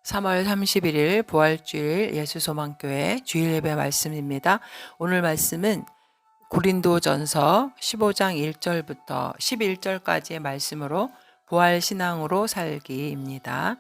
3월 31일 부활주일 예수소망교회 주일 예배 말씀입니다. 오늘 말씀은 고린도전서 15장 1절부터 11절까지의 말씀으로 부활신앙으로 살기입니다.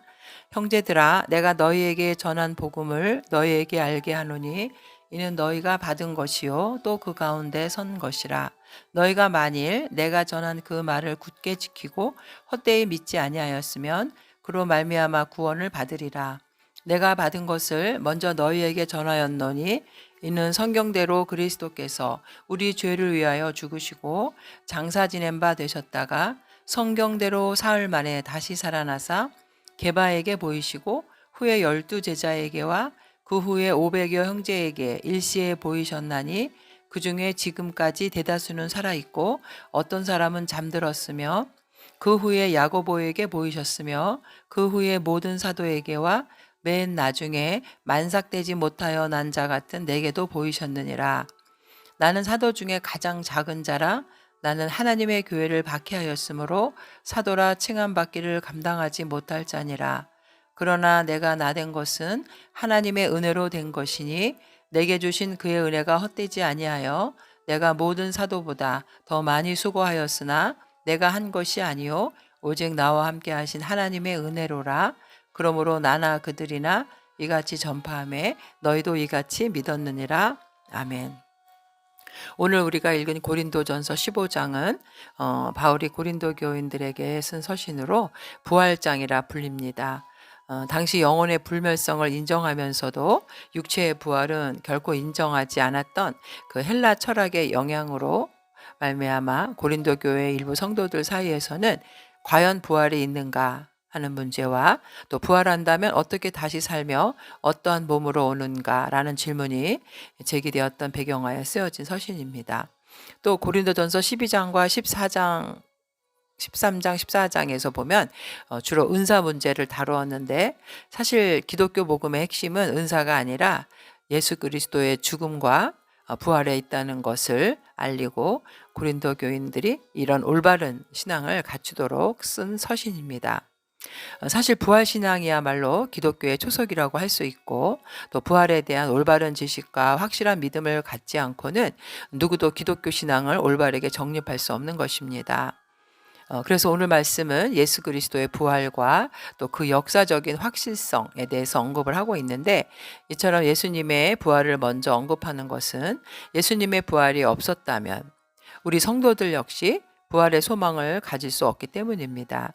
형제들아, 내가 너희에게 전한 복음을 너희에게 알게 하노니 이는 너희가 받은 것이요 또 그 가운데 선 것이라. 너희가 만일 내가 전한 그 말을 굳게 지키고 헛되이 믿지 아니하였으면 그로 말미암아 구원을 받으리라. 내가 받은 것을 먼저 너희에게 전하였노니 이는 성경대로 그리스도께서 우리 죄를 위하여 죽으시고 장사 지낸 바 되셨다가 성경대로 사흘 만에 다시 살아나사 게바에게 보이시고 후에 12 제자에게와 그 후에 500여 형제에게 일시에 보이셨나니 그 중에 지금까지 대다수는 살아있고 어떤 사람은 잠들었으며 그 후에 야고보에게 보이셨으며 그 후에 모든 사도에게와 맨 나중에 만삭되지 못하여 난 자 같은 내게도 보이셨느니라. 나는 사도 중에 가장 작은 자라. 나는 하나님의 교회를 박해하였으므로 사도라 칭함받기를 감당하지 못할 자니라. 그러나 내가 나된 것은 하나님의 은혜로 된 것이니 내게 주신 그의 은혜가 헛되지 아니하여 내가 모든 사도보다 더 많이 수고하였으나 내가 한 것이 아니요 오직 나와 함께 하신 하나님의 은혜로라. 그러므로 나나 그들이나 이같이 전파하매 너희도 이같이 믿었느니라. 아멘. 오늘 우리가 읽은 고린도전서 15장은 바울이 고린도 교인들에게 쓴 서신으로 부활장이라 불립니다. 당시 영혼의 불멸성을 인정하면서도 육체의 부활은 결코 인정하지 않았던 그 헬라 철학의 영향으로 말미암아 고린도 교회 일부 성도들 사이에서는 과연 부활이 있는가 하는 문제와 또 부활한다면 어떻게 다시 살며 어떠한 몸으로 오는가라는 질문이 제기되었던 배경하에 쓰여진 서신입니다. 또 고린도전서 12장과 14장 13장, 14장에서 보면 주로 은사 문제를 다루었는데 사실 기독교 복음의 핵심은 은사가 아니라 예수 그리스도의 죽음과 부활에 있다는 것을 알리고 고린도 교인들이 이런 올바른 신앙을 갖추도록 쓴 서신입니다. 사실 부활신앙이야말로 기독교의 초석이라고 할 수 있고 또 부활에 대한 올바른 지식과 확실한 믿음을 갖지 않고는 누구도 기독교 신앙을 올바르게 정립할 수 없는 것입니다. 그래서 오늘 말씀은 예수 그리스도의 부활과 또 그 역사적인 확실성에 대해서 언급을 하고 있는데 이처럼 예수님의 부활을 먼저 언급하는 것은 예수님의 부활이 없었다면 우리 성도들 역시 부활의 소망을 가질 수 없기 때문입니다.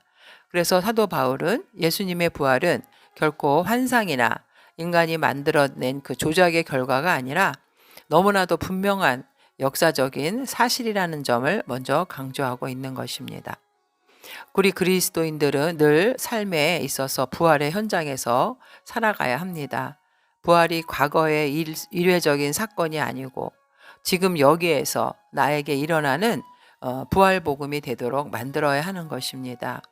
그래서 사도 바울은 예수님의 부활은 결코 환상이나 인간이 만들어낸 그 조작의 결과가 아니라 너무나도 분명한 역사적인 사실이라는 점을 먼저 강조하고 있는 것입니다. 우리 그리스도인들은 늘 삶에 있어서 부활의 현장에서 살아가야 합니다. 부활이 과거의 일회적인 사건이 아니고 지금 여기에서 나에게 일어나는 부활 복음이 되도록 만들어야 하는 것입니다.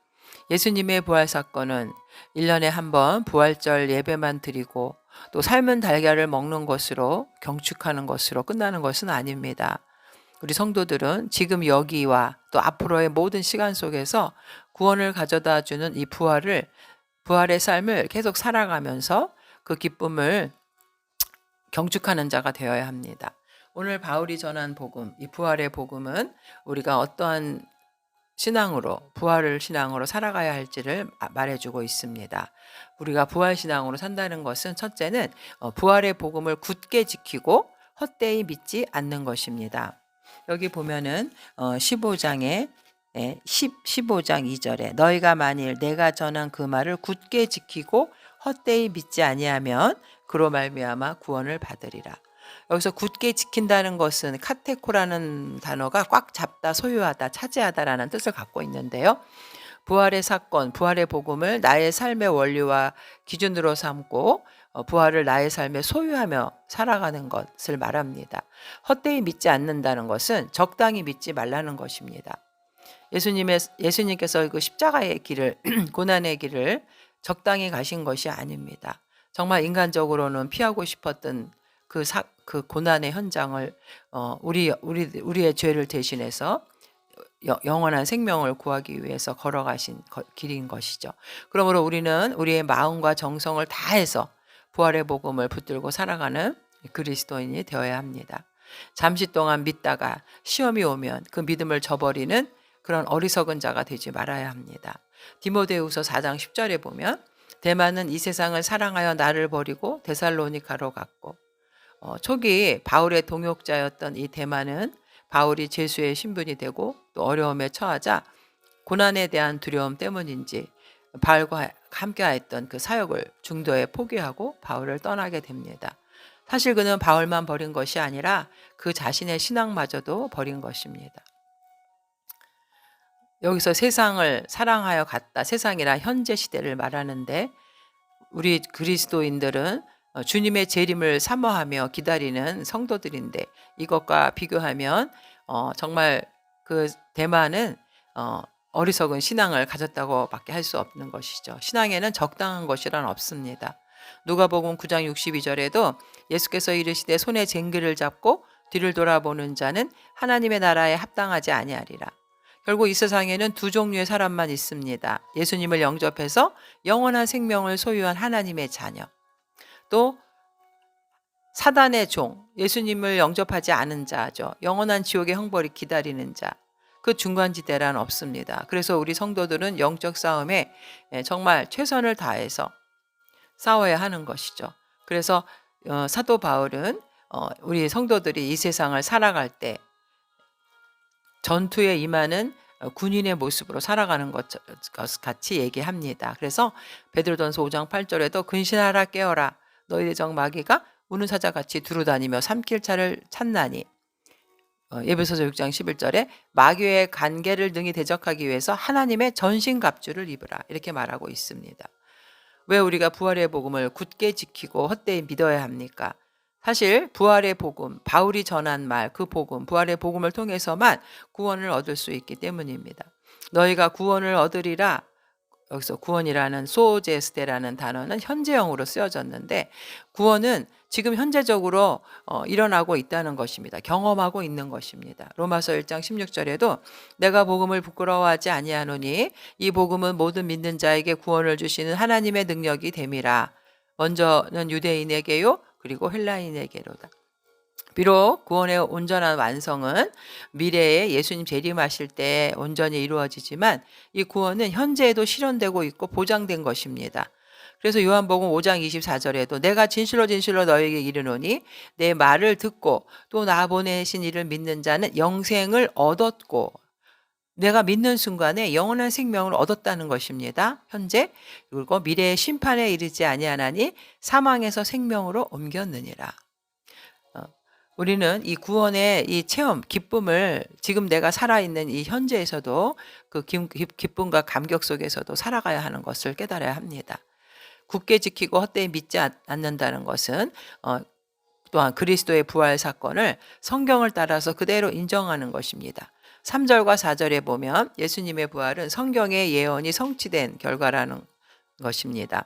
예수님의 부활 사건은 1년에 한 번 부활절 예배만 드리고 또 삶은 달걀을 먹는 것으로 경축하는 것으로 끝나는 것은 아닙니다. 우리 성도들은 지금 여기와 또 앞으로의 모든 시간 속에서 구원을 가져다 주는 이 부활의 삶을 계속 살아가면서 그 기쁨을 경축하는 자가 되어야 합니다. 오늘 바울이 전한 복음, 이 부활의 복음은 우리가 어떠한 신앙으로, 부활을 신앙으로 살아가야 할지를 말해주고 있습니다. 우리가 부활 신앙으로 산다는 것은 첫째는 부활의 복음을 굳게 지키고 헛되이 믿지 않는 것입니다. 여기 보면은 15장에 15장 2절에 너희가 만일 내가 전한 그 말을 굳게 지키고 헛되이 믿지 아니하면 그로 말미암아 구원을 받으리라. 여기서 굳게 지킨다는 것은 카테코라는 단어가 꽉 잡다, 소유하다, 차지하다라는 뜻을 갖고 있는데요. 부활의 사건, 부활의 복음을 나의 삶의 원리와 기준으로 삼고 부활을 나의 삶에 소유하며 살아가는 것을 말합니다. 헛되이 믿지 않는다는 것은 적당히 믿지 말라는 것입니다. 예수님께서 그 십자가의 길을 고난의 길을 적당히 가신 것이 아닙니다. 정말 인간적으로는 피하고 싶었던 그 고난의 현장을 우리의 죄를 대신해서 영원한 생명을 구하기 위해서 걸어가신 길인 것이죠. 그러므로 우리는 우리의 마음과 정성을 다해서 부활의 복음을 붙들고 살아가는 그리스도인이 되어야 합니다. 잠시 동안 믿다가 시험이 오면 그 믿음을 저버리는 그런 어리석은 자가 되지 말아야 합니다. 디모데후서 4장 10절에 보면 데마는 이 세상을 사랑하여 나를 버리고 데살로니가로 갔고, 초기 바울의 동역자였던 이 데마는 바울이 제수의 신분이 되고 또 어려움에 처하자 고난에 대한 두려움 때문인지 바울과 함께했던 그 사역을 중도에 포기하고 바울을 떠나게 됩니다. 사실 그는 바울만 버린 것이 아니라 그 자신의 신앙마저도 버린 것입니다. 여기서 세상을 사랑하여 갔다, 세상이라 현재 시대를 말하는데, 우리 그리스도인들은 주님의 재림을 사모하며 기다리는 성도들인데, 이것과 비교하면 정말 그 대만은 어리석은 신앙을 가졌다고 밖에 할 수 없는 것이죠. 신앙에는 적당한 것이란 없습니다. 누가복음 9장 62절에도 예수께서 이르시되 손에 쟁기를 잡고 뒤를 돌아보는 자는 하나님의 나라에 합당하지 아니하리라. 결국 이 세상에는 두 종류의 사람만 있습니다. 예수님을 영접해서 영원한 생명을 소유한 하나님의 자녀, 또 사단의 종, 예수님을 영접하지 않은 자죠. 영원한 지옥의 형벌이 기다리는 자. 그 중간지대란 없습니다. 그래서 우리 성도들은 영적 싸움에 정말 최선을 다해서 싸워야 하는 것이죠. 그래서 사도 바울은 우리 성도들이 이 세상을 살아갈 때 전투에 임하는 군인의 모습으로 살아가는 것 같이 얘기합니다. 그래서 베드로전서 5장 8절에도 근신하라 깨어라 너희의 적 마귀가 우는 사자같이 두루다니며 삼킬 차를 찾나니, 에베소서 6장 11절에 마귀의 간계를 능히 대적하기 위해서 하나님의 전신갑주를 입으라 이렇게 말하고 있습니다. 왜 우리가 부활의 복음을 굳게 지키고 헛되이 믿어야 합니까? 사실 부활의 복음, 바울이 전한 말, 그 복음, 부활의 복음을 통해서만 구원을 얻을 수 있기 때문입니다. 너희가 구원을 얻으리라, 여기서 구원이라는 소제스테라는 단어는 현재형으로 쓰여졌는데, 구원은 지금 현재적으로 일어나고 있다는 것입니다. 경험하고 있는 것입니다. 로마서 1장 16절에도 내가 복음을 부끄러워하지 아니하노니 이 복음은 모든 믿는 자에게 구원을 주시는 하나님의 능력이 됨이라. 먼저는 유대인에게요 그리고 헬라인에게로다. 비록 구원의 온전한 완성은 미래에 예수님 재림하실 때 온전히 이루어지지만 이 구원은 현재에도 실현되고 있고 보장된 것입니다. 그래서 요한복음 5장 24절에도 내가 진실로 진실로 너에게 이르노니 내 말을 듣고 또 나 보내신 이를 믿는 자는 영생을 얻었고, 내가 믿는 순간에 영원한 생명을 얻었다는 것입니다. 현재. 그리고 미래의 심판에 이르지 아니하나니 사망에서 생명으로 옮겼느니라. 우리는 이 구원의 이 체험, 기쁨을 지금 내가 살아있는 이 현재에서도 그 기쁨과 감격 속에서도 살아가야 하는 것을 깨달아야 합니다. 굳게 지키고 헛되이 믿지 않는다는 것은 또한 그리스도의 부활 사건을 성경을 따라서 그대로 인정하는 것입니다. 3절과 4절에 보면 예수님의 부활은 성경의 예언이 성취된 결과라는 것입니다.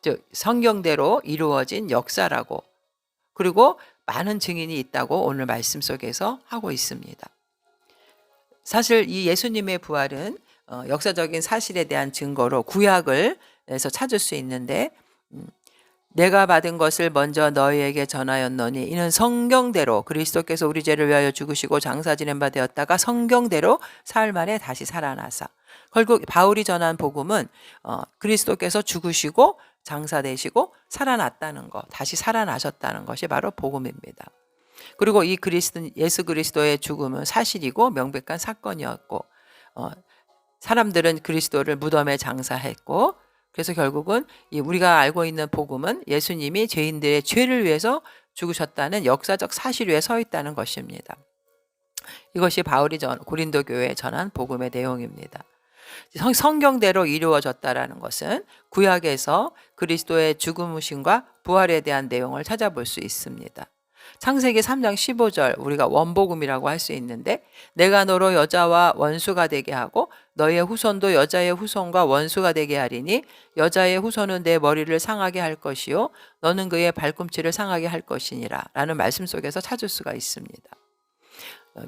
즉 성경대로 이루어진 역사라고, 그리고 많은 증인이 있다고 오늘 말씀 속에서 하고 있습니다. 사실 이 예수님의 부활은 역사적인 사실에 대한 증거로 구약을에서 찾을 수 있는데, 내가 받은 것을 먼저 너희에게 전하였노니 이는 성경대로 그리스도께서 우리 죄를 위하여 죽으시고 장사 지낸 바 되었다가 성경대로 사흘 만에 다시 살아나사. 결국 바울이 전한 복음은 그리스도께서 죽으시고 장사되시고 살아났다는 것, 다시 살아나셨다는 것이 바로 복음입니다. 그리고 이 예수 그리스도의 죽음은 사실이고 명백한 사건이었고, 사람들은 그리스도를 무덤에 장사했고, 그래서 결국은 우리가 알고 있는 복음은 예수님이 죄인들의 죄를 위해서 죽으셨다는 역사적 사실 위에 서 있다는 것입니다. 이것이 바울이 고린도 교회에 전한 복음의 내용입니다. 성경대로 이루어졌다라는 것은 구약에서 그리스도의 죽음과 부활에 대한 내용을 찾아볼 수 있습니다. 창세기 3장 15절 우리가 원복음이라고 할 수 있는데, 내가 너로 여자와 원수가 되게 하고 너의 후손도 여자의 후손과 원수가 되게 하리니 여자의 후손은 내 머리를 상하게 할 것이요 너는 그의 발꿈치를 상하게 할 것이니라 라는 말씀 속에서 찾을 수가 있습니다.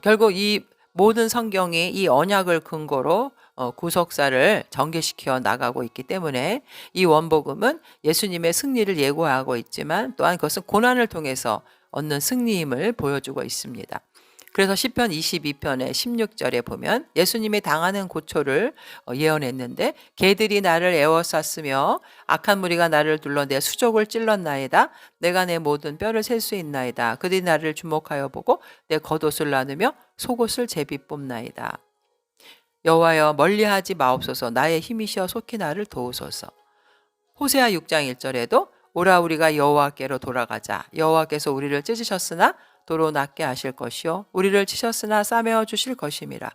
결국 이 모든 성경이 이 언약을 근거로 구속사를 전개시켜 나가고 있기 때문에 이 원복음은 예수님의 승리를 예고하고 있지만 또한 그것은 고난을 통해서 얻는 승리임을 보여주고 있습니다. 그래서 시편 22편의 16절에 보면 예수님이 당하는 고초를 예언했는데, 개들이 나를 에워쌌으며 악한 무리가 나를 둘러 내 수족을 찔렀나이다. 내가 내 모든 뼈를 셀 수 있나이다. 그들이 나를 주목하여 보고 내 겉옷을 나누며 속옷을 제비 뽑나이다. 여호와여, 멀리하지 마옵소서. 나의 힘이시여 속히 나를 도우소서. 호세아 6장 1절에도 오라, 우리가 여호와께로 돌아가자. 여호와께서 우리를 찢으셨으나 도로 낫게 하실 것이요 우리를 치셨으나 싸매어 주실 것임이라.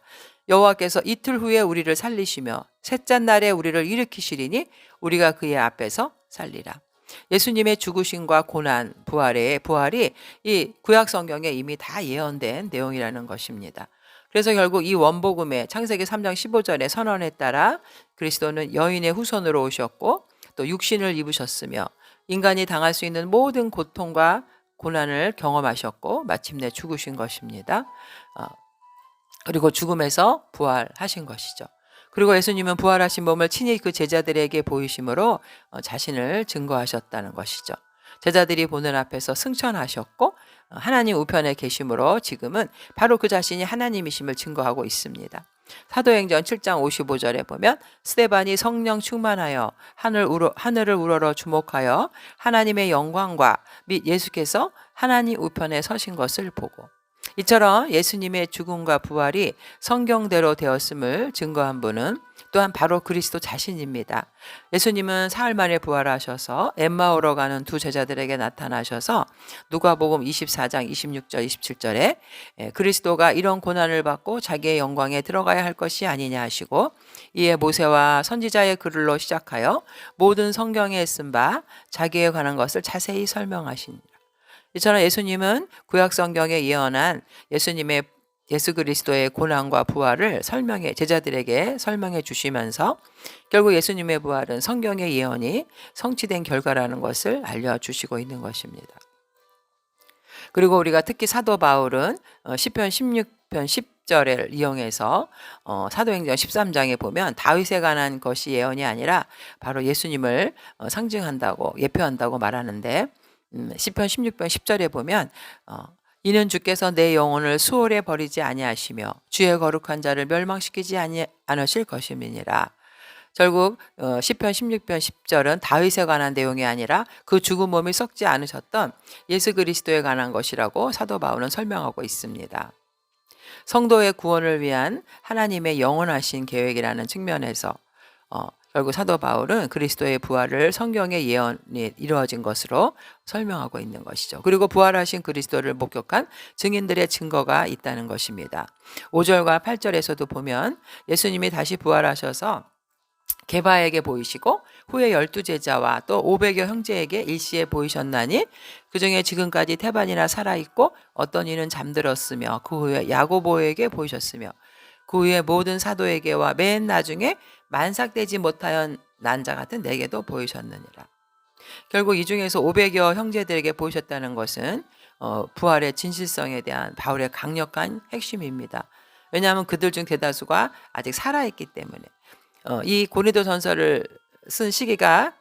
여호와께서 이틀 후에 우리를 살리시며 셋째 날에 우리를 일으키시리니 우리가 그의 앞에서 살리라. 예수님의 죽으심과 고난, 부활이 이 구약 성경에 이미 다 예언된 내용이라는 것입니다. 그래서 결국 이 원복음의 창세기 3장 15절의 선언에 따라 그리스도는 여인의 후손으로 오셨고 또 육신을 입으셨으며 인간이 당할 수 있는 모든 고통과 고난을 경험하셨고 마침내 죽으신 것입니다. 그리고 죽음에서 부활하신 것이죠. 그리고 예수님은 부활하신 몸을 친히 그 제자들에게 보이심으로 자신을 증거하셨다는 것이죠. 제자들이 보는 앞에서 승천하셨고 하나님 우편에 계심으로 지금은 바로 그 자신이 하나님이심을 증거하고 있습니다. 사도행전 7장 55절에 보면 스데반이 성령 충만하여 하늘을 우러러 주목하여 하나님의 영광과 및 예수께서 하나님 우편에 서신 것을 보고, 이처럼 예수님의 죽음과 부활이 성경대로 되었음을 증거한 분은 또한 바로 그리스도 자신입니다. 예수님은 사흘 만에 부활하셔서 엠마오로 가는 두 제자들에게 나타나셔서 누가복음 24장 26절 27절에 그리스도가 이런 고난을 받고 자기의 영광에 들어가야 할 것이 아니냐 하시고, 이에 모세와 선지자의 글로 시작하여 모든 성경에 쓴 바 자기에 관한 것을 자세히 설명하시니라. 이처럼 예수님은 구약 성경에 예언한 예수 그리스도의 고난과 부활을 제자들에게 설명해 주시면서 결국 예수님의 부활은 성경의 예언이 성취된 결과라는 것을 알려주시고 있는 것입니다. 그리고 우리가 특히 사도 바울은 시편 16편 10절을 이용해서 사도행전 13장에 보면 다윗에 관한 것이 예언이 아니라 바로 예수님을 상징한다고 예표한다고 말하는데, 시편 16편 10절에 보면 이는 주께서 내 영혼을 수월에 버리지 아니하시며 주의 거룩한 자를 멸망시키지 않으실 것임이니라. 결국 시편 16편 10절은 다윗에 관한 내용이 아니라 그 죽은 몸이 썩지 않으셨던 예수 그리스도에 관한 것이라고 사도 바울은 설명하고 있습니다. 성도의 구원을 위한 하나님의 영원하신 계획이라는 측면에서 결국 사도 바울은 그리스도의 부활을 성경의 예언이 이루어진 것으로 설명하고 있는 것이죠. 그리고 부활하신 그리스도를 목격한 증인들의 증거가 있다는 것입니다. 5절과 8절에서도 보면 예수님이 다시 부활하셔서 게바에게 보이시고 후에 12제자와 또 500여 형제에게 일시에 보이셨나니 그중에 지금까지 태반이나 살아있고 어떤 이는 잠들었으며 그 후에 야고보에게 보이셨으며 그 후에 모든 사도에게와 맨 나중에 만삭되지 못하연 난자 같은 내게도 보이셨느니라. 결국 이 중에서 500여 형제들에게 보이셨다는 것은 부활의 진실성에 대한 바울의 강력한 핵심입니다. 왜냐하면 그들 중 대다수가 아직 살아있기 때문에. 이 고린도전서를 쓴 시기가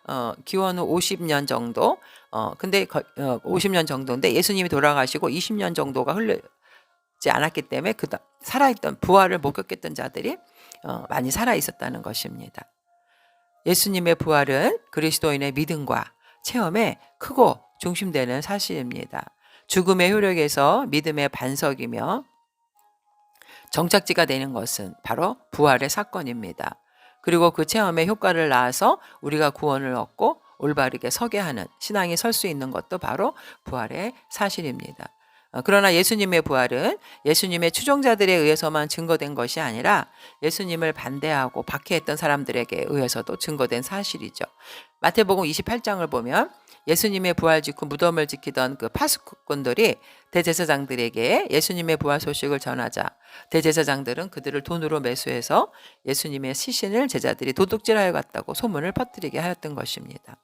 기원 후 50년 정도, 근데 50년 정도인데 예수님이 돌아가시고 20년 정도가 흘러지 않았기 때문에 살아있던 부활을 목격했던 자들이 많이 살아있었다는 것입니다. 예수님의 부활은 그리스도인의 믿음과 체험에 크고 중심되는 사실입니다. 죽음의 효력에서 믿음의 반석이며 정착지가 되는 것은 바로 부활의 사건입니다. 그리고 그 체험의 효과를 낳아서 우리가 구원을 얻고 올바르게 서게 하는 신앙이 설 수 있는 것도 바로 부활의 사실입니다. 그러나 예수님의 부활은 예수님의 추종자들에 의해서만 증거된 것이 아니라 예수님을 반대하고 박해했던 사람들에게 의해서도 증거된 사실이죠. 마태복음 28장을 보면 예수님의 부활 직후 무덤을 지키던 그 파수꾼들이 대제사장들에게 예수님의 부활 소식을 전하자 대제사장들은 그들을 돈으로 매수해서 예수님의 시신을 제자들이 도둑질하여 갔다고 소문을 퍼뜨리게 하였던 것입니다.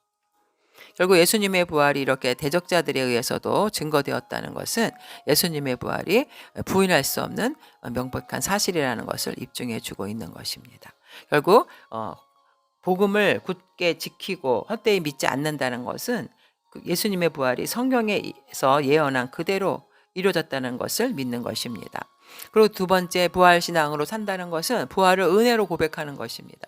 결국 예수님의 부활이 이렇게 대적자들에 의해서도 증거되었다는 것은 예수님의 부활이 부인할 수 없는 명백한 사실이라는 것을 입증해 주고 있는 것입니다. 결국 복음을 굳게 지키고 헛되이 믿지 않는다는 것은 예수님의 부활이 성경에서 예언한 그대로 이루어졌다는 것을 믿는 것입니다. 그리고 두 번째, 부활 신앙으로 산다는 것은 부활을 은혜로 고백하는 것입니다.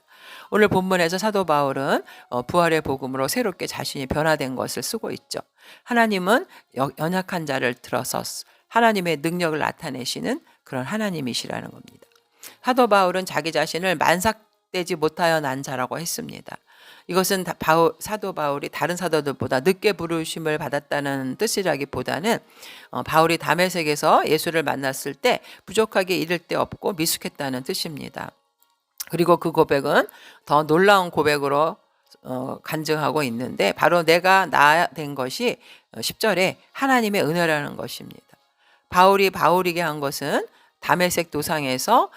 오늘 본문에서 사도 바울은 부활의 복음으로 새롭게 자신이 변화된 것을 쓰고 있죠. 하나님은 연약한 자를 들어서 하나님의 능력을 나타내시는 그런 하나님이시라는 겁니다. 사도 바울은 자기 자신을 만삭되지 못하여 난 자라고 했습니다. 이것은 사도 바울이 다른 사도들보다 늦게 부르심을 받았다는 뜻이라기보다는 바울이 다메섹에서 예수를 만났을 때 부족하게 이를 데 없고 미숙했다는 뜻입니다. 그리고 그 고백은 더 놀라운 고백으로 간증하고 있는데, 바로 내가 나 된 것이 10절에 하나님의 은혜라는 것입니다. 바울이 바울이게 한 것은 다메섹 도상에서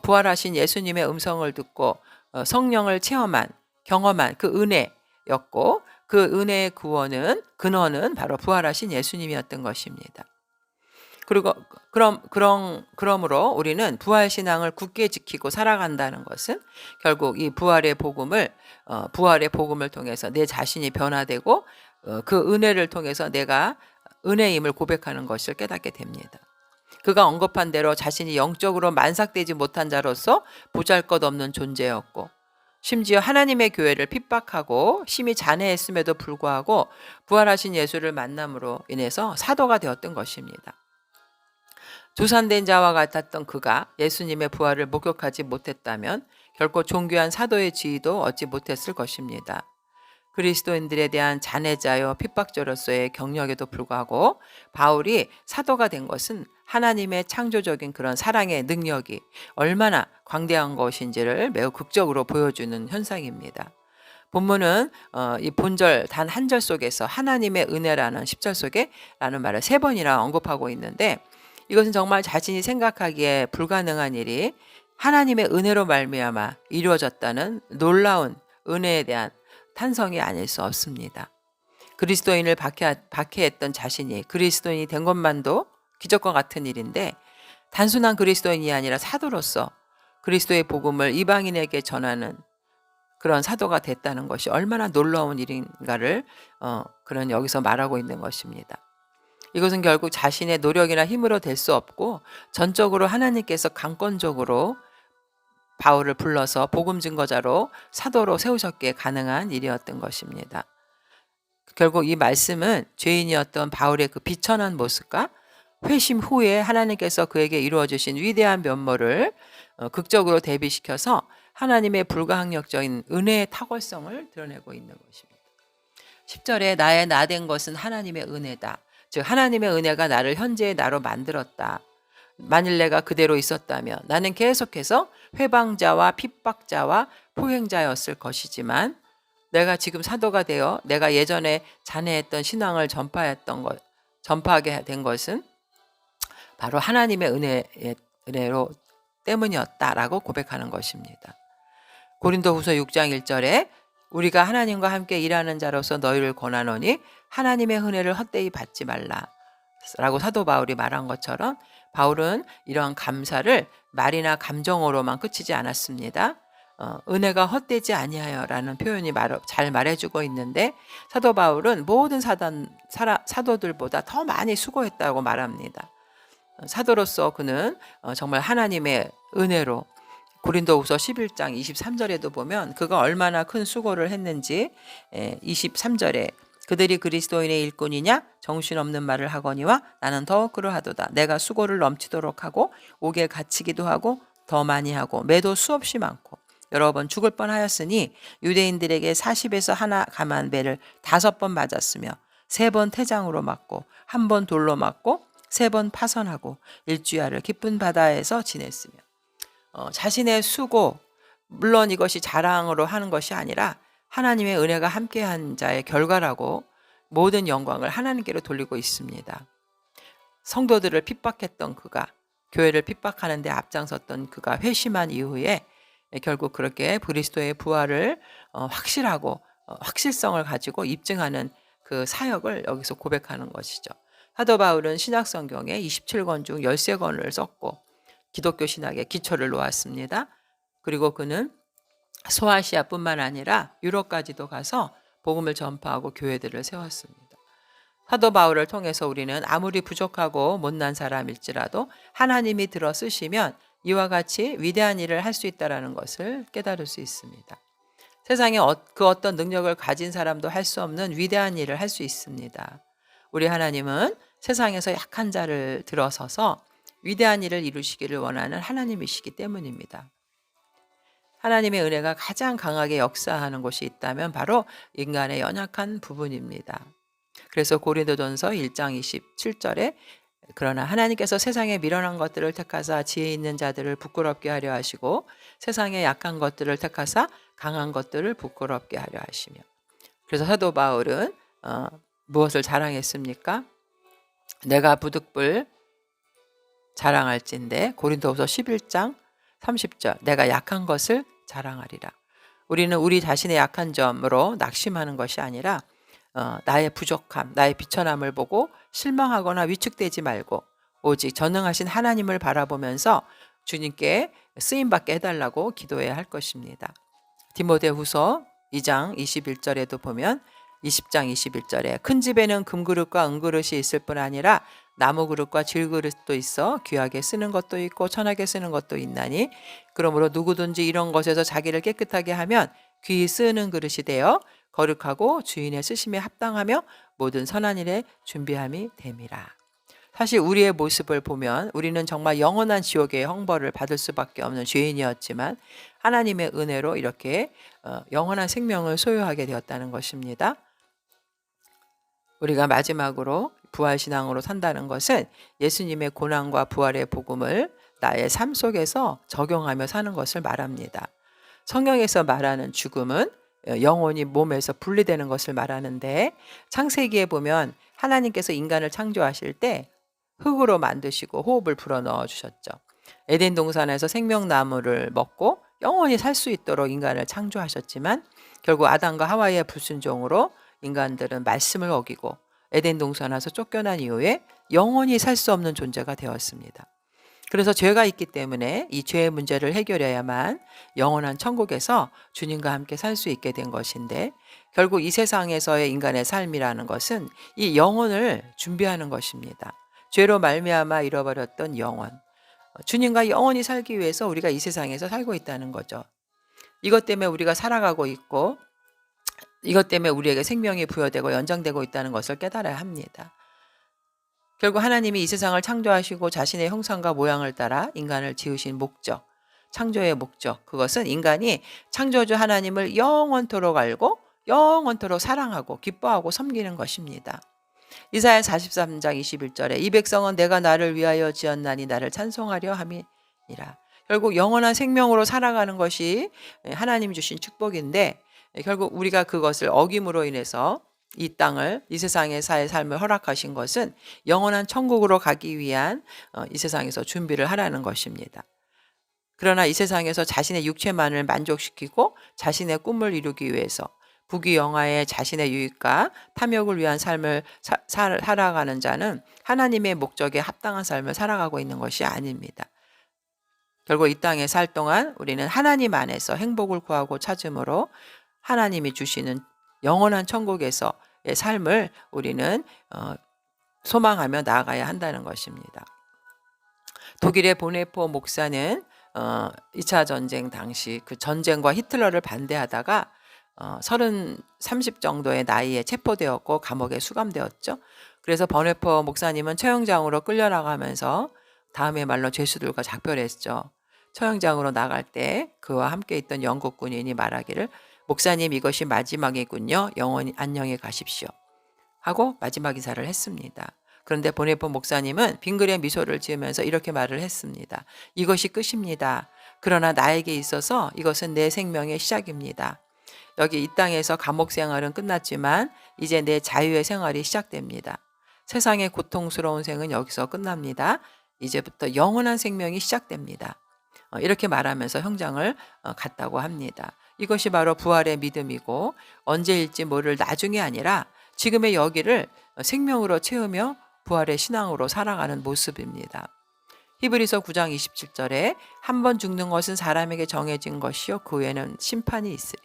부활하신 예수님의 음성을 듣고 성령을 경험한 그 은혜였고, 그 은혜의 근원은 바로 부활하신 예수님이었던 것입니다. 그리고 그러므로 우리는 부활 신앙을 굳게 지키고 살아간다는 것은 결국 이 부활의 복음을 통해서 내 자신이 변화되고 그 은혜를 통해서 내가 은혜임을 고백하는 것을 깨닫게 됩니다. 그가 언급한 대로 자신이 영적으로 만삭되지 못한 자로서 보잘것없는 존재였고, 심지어 하나님의 교회를 핍박하고 심히 잔해했음에도 불구하고 부활하신 예수를 만남으로 인해서 사도가 되었던 것입니다. 조산된 자와 같았던 그가 예수님의 부활을 목격하지 못했다면 결코 존귀한 사도의 지위도 얻지 못했을 것입니다. 그리스도인들에 대한 잔해자여 핍박자로서의 경력에도 불구하고 바울이 사도가 된 것은 하나님의 창조적인 그런 사랑의 능력이 얼마나 광대한 것인지를 매우 극적으로 보여주는 현상입니다. 본문은 이 본절 단 한 절 속에서 하나님의 은혜라는 10절 속에 라는 말을 3번이나 언급하고 있는데, 이것은 정말 자신이 생각하기에 불가능한 일이 하나님의 은혜로 말미암아 이루어졌다는 놀라운 은혜에 대한 탄성이 아닐 수 없습니다. 그리스도인을 박해했던 자신이 그리스도인이 된 것만도 기적과 같은 일인데, 단순한 그리스도인이 아니라 사도로서 그리스도의 복음을 이방인에게 전하는 그런 사도가 됐다는 것이 얼마나 놀라운 일인가를 그런 여기서 말하고 있는 것입니다. 이것은 결국 자신의 노력이나 힘으로 될 수 없고 전적으로 하나님께서 강권적으로 바울을 불러서 복음 증거자로 사도로 세우셨기에 가능한 일이었던 것입니다. 결국 이 말씀은 죄인이었던 바울의 그 비천한 모습과 회심 후에 하나님께서 그에게 이루어 주신 위대한 면모를 극적으로 대비시켜서 하나님의 불가항력적인 은혜의 탁월성을 드러내고 있는 것입니다. 10절에 나의 나 된 것은 하나님의 은혜다. 즉 하나님의 은혜가 나를 현재의 나로 만들었다. 만일 내가 그대로 있었다면 나는 계속해서 회방자와 핍박자와 포행자였을 것이지만, 내가 지금 사도가 되어 내가 예전에 잔해했던 신앙을 전파하게 된 것은 바로 하나님의 은혜로 때문이었다라고 고백하는 것입니다. 고린도후서 6장 1절에 우리가 하나님과 함께 일하는 자로서 너희를 권하노니 하나님의 은혜를 헛되이 받지 말라 라고 사도 바울이 말한 것처럼, 바울은 이러한 감사를 말이나 감정으로만 그치지 않았습니다. 은혜가 헛되지 아니하여라는 표현이 잘 말해주고 있는데, 사도 바울은 모든 사도들보다 더 많이 수고했다고 말합니다. 사도로서 그는 정말 하나님의 은혜로, 고린도후서 11장 23절에도 보면 그가 얼마나 큰 수고를 했는지 23절에 그들이 그리스도인의 일꾼이냐 정신없는 말을 하거니와 나는 더욱 그러하도다. 내가 수고를 넘치도록 하고 옥에 갇히기도 하고 더 많이 하고 매도 수없이 많고 여러 번 죽을 뻔하였으니 유대인들에게 40에서 하나 감한 배를 5번 맞았으며 3번 태장으로 맞고 1번 돌로 맞고 3번 파선하고 일주야를 깊은 바다에서 지냈으며, 자신의 수고, 물론 이것이 자랑으로 하는 것이 아니라 하나님의 은혜가 함께한 자의 결과라고 모든 영광을 하나님께로 돌리고 있습니다. 성도들을 핍박했던 그가, 교회를 핍박하는 데 앞장섰던 그가 회심한 이후에 결국 그렇게 그리스도의 부활을 확실성을 가지고 입증하는 그 사역을 여기서 고백하는 것이죠. 사도 바울은 신약 성경에 27권 중 13권을 썼고 기독교 신학의 기초를 놓았습니다. 그리고 그는 소아시아뿐만 아니라 유럽까지도 가서 복음을 전파하고 교회들을 세웠습니다. 사도 바울을 통해서 우리는 아무리 부족하고 못난 사람일지라도 하나님이 들어 쓰시면 이와 같이 위대한 일을 할 수 있다는 것을 깨달을 수 있습니다. 세상에 그 어떤 능력을 가진 사람도 할 수 없는 위대한 일을 할 수 있습니다. 우리 하나님은 세상에서 약한 자를 들어서서 위대한 일을 이루시기를 원하는 하나님이시기 때문입니다. 하나님의 은혜가 가장 강하게 역사하는 곳이 있다면 바로 인간의 연약한 부분입니다. 그래서 고린도전서 1장 27절에 그러나 하나님께서 세상에 미련한 것들을 택하사 지혜 있는 자들을 부끄럽게 하려 하시고 세상에 약한 것들을 택하사 강한 것들을 부끄럽게 하려 하시며. 그래서 사도 바울은 무엇을 자랑했습니까? 내가 부득불 자랑할진대 고린도후서 11장 30절 내가 약한 것을 자랑하리라. 우리는 우리 자신의 약한 점으로 낙심하는 것이 아니라 나의 부족함, 나의 비천함을 보고 실망하거나 위축되지 말고 오직 전능하신 하나님을 바라보면서 주님께 쓰임받게 해달라고 기도해야 할 것입니다. 디모데후서 2장 21절에도 보면 20장 21절에 큰 집에는 금그릇과 은그릇이 있을 뿐 아니라 나무 그릇과 질그릇도 있어 귀하게 쓰는 것도 있고 천하게 쓰는 것도 있나니 그러므로 누구든지 이런 것에서 자기를 깨끗하게 하면 귀히 쓰는 그릇이 되어 거룩하고 주인의 쓰심에 합당하며 모든 선한 일에 준비함이 됨이라. 사실 우리의 모습을 보면 우리는 정말 영원한 지옥의 형벌을 받을 수밖에 없는 죄인이었지만 하나님의 은혜로 이렇게 영원한 생명을 소유하게 되었다는 것입니다. 우리가 마지막으로 부활신앙으로 산다는 것은 예수님의 고난과 부활의 복음을 나의 삶 속에서 적용하며 사는 것을 말합니다. 성경에서 말하는 죽음은 영혼이 몸에서 분리되는 것을 말하는데 창세기에 보면 하나님께서 인간을 창조하실 때 흙으로 만드시고 호흡을 불어넣어 주셨죠. 에덴 동산에서 생명나무를 먹고 영원히 살 수 있도록 인간을 창조하셨지만 결국 아담과 하와의 불순종으로 인간들은 말씀을 어기고 에덴 동산에서 쫓겨난 이후에 영원히 살 수 없는 존재가 되었습니다. 그래서 죄가 있기 때문에 이 죄의 문제를 해결해야만 영원한 천국에서 주님과 함께 살 수 있게 된 것인데 결국 이 세상에서의 인간의 삶이라는 것은 이 영혼을 준비하는 것입니다. 죄로 말미암아 잃어버렸던 영혼. 주님과 영원히 살기 위해서 우리가 이 세상에서 살고 있다는 거죠. 이것 때문에 우리가 살아가고 있고 이것 때문에 우리에게 생명이 부여되고 연장되고 있다는 것을 깨달아야 합니다. 결국 하나님이 이 세상을 창조하시고 자신의 형상과 모양을 따라 인간을 지으신 목적, 창조의 목적, 그것은 인간이 창조주 하나님을 영원토록 알고 영원토록 사랑하고 기뻐하고 섬기는 것입니다. 이사야 43장 21절에 이 백성은 내가 나를 위하여 지었나니 나를 찬송하려 함이니라. 결국 영원한 생명으로 살아가는 것이 하나님이 주신 축복인데 결국 우리가 그것을 어김으로 인해서 이 땅을 이 세상의 삶을 허락하신 것은 영원한 천국으로 가기 위한 이 세상에서 준비를 하라는 것입니다. 그러나 이 세상에서 자신의 육체만을 만족시키고 자신의 꿈을 이루기 위해서 부귀영화의 자신의 유익과 탐욕을 위한 삶을 살아가는 자는 하나님의 목적에 합당한 삶을 살아가고 있는 것이 아닙니다. 결국 이 땅에 살 동안 우리는 하나님 안에서 행복을 구하고 찾음으로 하나님이 주시는 영원한 천국에서의 삶을 우리는 소망하며 나아가야 한다는 것입니다. 독일의 보네포 목사는 2차 전쟁 당시 그 전쟁과 히틀러를 반대하다가 30 정도의 나이에 체포되었고 감옥에 수감되었죠. 그래서 버네포 목사님은 처형장으로 끌려나가면서 다음에 말로 죄수들과 작별했죠. 처형장으로 나갈 때 그와 함께 있던 영국 군인이 말하기를 목사님 이것이 마지막이군요. 영원히 안녕히 가십시오. 하고 마지막 인사를 했습니다. 그런데 보네포 목사님은 빙그레 미소를 지으면서 이렇게 말을 했습니다. 이것이 끝입니다. 그러나 나에게 있어서 이것은 내 생명의 시작입니다. 여기 이 땅에서 감옥 생활은 끝났지만 이제 내 자유의 생활이 시작됩니다. 세상의 고통스러운 생은 여기서 끝납니다. 이제부터 영원한 생명이 시작됩니다. 이렇게 말하면서 형장을 갔다고 합니다. 이것이 바로 부활의 믿음이고 언제일지 모를 나중이 아니라 지금의 여기를 생명으로 채우며 부활의 신앙으로 살아가는 모습입니다. 히브리서 9장 27절에 한 번 죽는 것은 사람에게 정해진 것이요 그 후에는 심판이 있으리.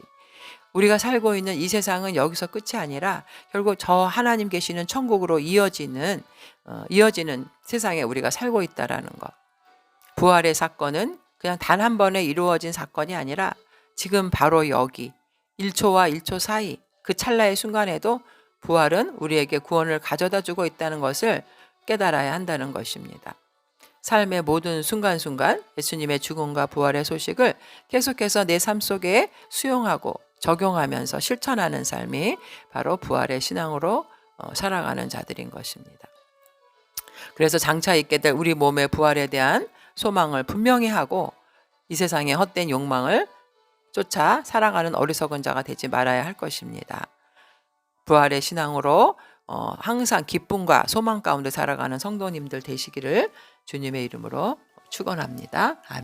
우리가 살고 있는 이 세상은 여기서 끝이 아니라 결국 저 하나님 계시는 천국으로 이어지는 세상에 우리가 살고 있다라는 것. 부활의 사건은 그냥 단 한 번에 이루어진 사건이 아니라 지금 바로 여기 1초와 1초 사이 그 찰나의 순간에도 부활은 우리에게 구원을 가져다 주고 있다는 것을 깨달아야 한다는 것입니다. 삶의 모든 순간순간 예수님의 죽음과 부활의 소식을 계속해서 내 삶 속에 수용하고 적용하면서 실천하는 삶이 바로 부활의 신앙으로 살아가는 자들인 것입니다. 그래서 장차 있게 될 우리 몸의 부활에 대한 소망을 분명히 하고 이 세상의 헛된 욕망을 쫓아 살아가는 어리석은 자가 되지 말아야 할 것입니다. 부활의 신앙으로 항상 기쁨과 소망 가운데 살아가는 성도님들 되시기를 주님의 이름으로 축원합니다. 아멘.